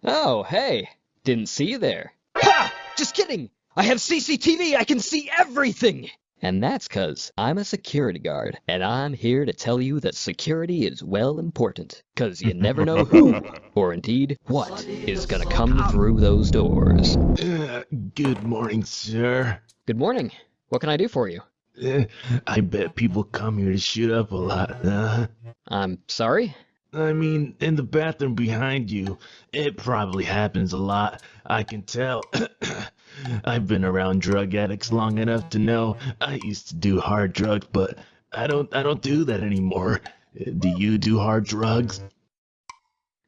Oh, hey. Didn't see you there. Ha! Just kidding! I have CCTV! I can see everything! And that's 'cause I'm a security guard, and I'm here to tell you that security is well important, 'cause you never know who, or indeed what, is gonna come through those doors. Good morning, sir. Good morning. What can I do for you? I bet people come here to shoot up a lot, huh? I'm sorry? I mean, in the bathroom behind you, it probably happens a lot. I can tell. I've been around drug addicts long enough to know I used to do hard drugs, but I don't do that anymore. Do you do hard drugs?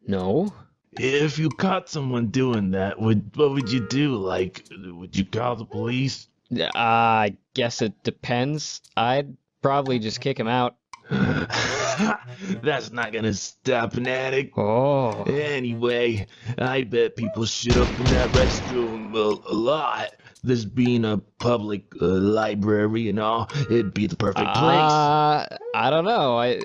No. If you caught someone doing that, what would you do? Like, would you call the police? I guess it depends. I'd probably just kick him out. That's not gonna stop an addict. Oh. Anyway, I bet people shit up in that restroom a lot. This being a public library and all, it'd be the perfect place. I don't know.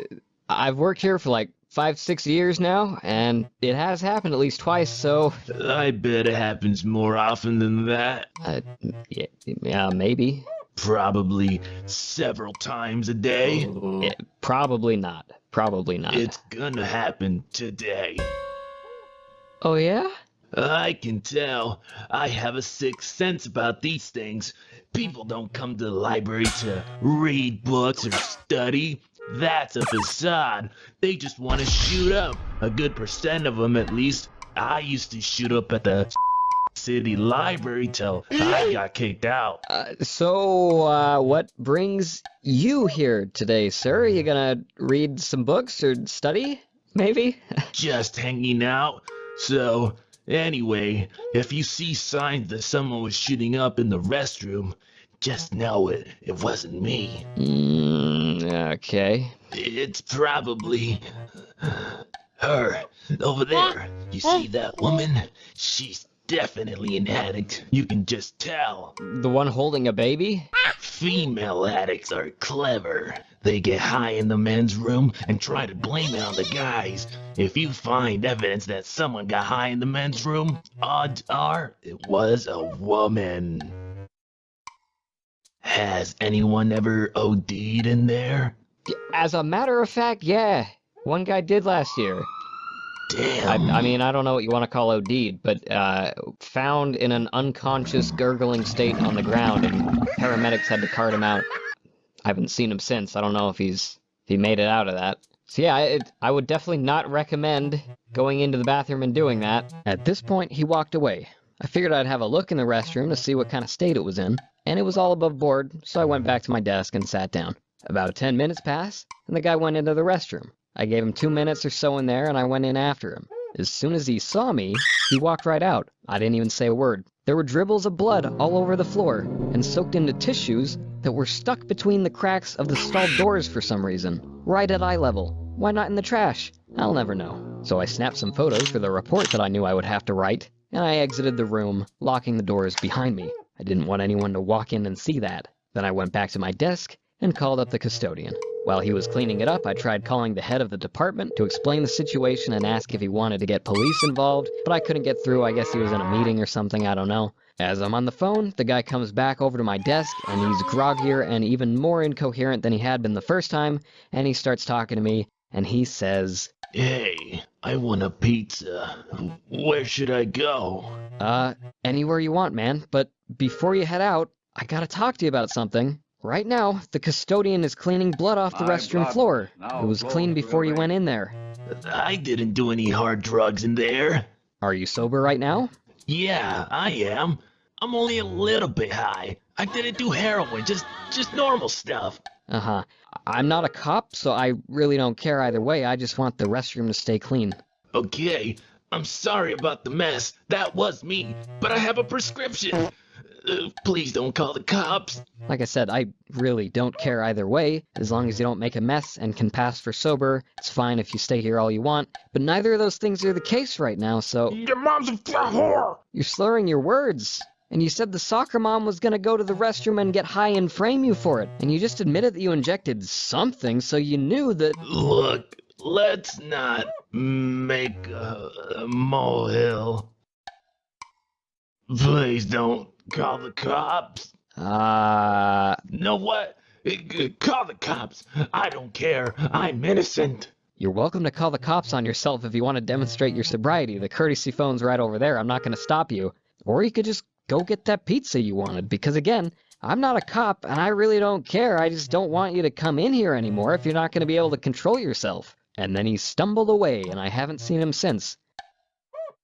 I've worked here for like 5-6 years now, and it has happened at least twice, so... I bet it happens more often than that. Yeah, maybe. Probably several times a day. Yeah, probably not. Probably not. It's gonna happen today. Oh, yeah? I can tell. I have a sixth sense about these things. People don't come to the library to read books or study. That's a facade. They just want to shoot up. A good percent of them, at least. I used to shoot up at the city library till I got kicked out. So, what brings you here today, sir? Are you gonna read some books or study? Maybe? Just hanging out. So, anyway, if you see signs that someone was shooting up in the restroom, just know it wasn't me. Okay. It's probably her over there. You see that woman? She's definitely an addict. You can just tell. The one holding a baby? Female addicts are clever. They get high in the men's room and try to blame it on the guys. If you find evidence that someone got high in the men's room, odds are it was a woman. Has anyone ever OD'd in there? As a matter of fact, yeah. One guy did last year. Damn. I mean, I don't know what you want to call OD'd, but found in an unconscious, gurgling state on the ground, and paramedics had to cart him out. I haven't seen him since. I don't know if he made it out of that. So yeah, I would definitely not recommend going into the bathroom and doing that. At this point, he walked away. I figured I'd have a look in the restroom to see what kind of state it was in, and it was all above board, so I went back to my desk and sat down. About 10 minutes passed, and the guy went into the restroom. I gave him 2 minutes or so in there, and I went in after him. As soon as he saw me, he walked right out. I didn't even say a word. There were dribbles of blood all over the floor, and soaked into tissues that were stuck between the cracks of the stall doors for some reason, right at eye level. Why not in the trash? I'll never know. So I snapped some photos for the report that I knew I would have to write, and I exited the room, locking the doors behind me. I didn't want anyone to walk in and see that. Then I went back to my desk and called up the custodian. While he was cleaning it up, I tried calling the head of the department to explain the situation and ask if he wanted to get police involved, but I couldn't get through. I guess he was in a meeting or something, I don't know. As I'm on the phone, the guy comes back over to my desk, and he's groggier and even more incoherent than he had been the first time, and he starts talking to me, and he says, Hey, I want a pizza. Where should I go? Anywhere you want, man, but before you head out, I gotta talk to you about something. Right now, the custodian is cleaning blood off the restroom floor. It was clean before you went in there. I didn't do any hard drugs in there. Are you sober right now? Yeah, I am. I'm only a little bit high. I didn't do heroin, just normal stuff. Uh-huh. I'm not a cop, so I really don't care either way. I just want the restroom to stay clean. Okay, I'm sorry about the mess. That was me, but I have a prescription. Please don't call the cops. Like I said, I really don't care either way. As long as you don't make a mess and can pass for sober, it's fine if you stay here all you want. But neither of those things are the case right now, so... Your mom's a whore! You're slurring your words. And you said the soccer mom was gonna go to the restroom and get high and frame you for it. And you just admitted that you injected something, so you knew that... Look, Let's not make a molehill. Please don't call the cops. Know what? Call the cops. I don't care. I'm innocent. You're welcome to call the cops on yourself if you want to demonstrate your sobriety. The courtesy phone's right over there. I'm not going to stop you. Or you could just go get that pizza you wanted, because again, I'm not a cop and I really don't care. I just don't want you to come in here anymore if you're not going to be able to control yourself. And then he stumbled away and I haven't seen him since.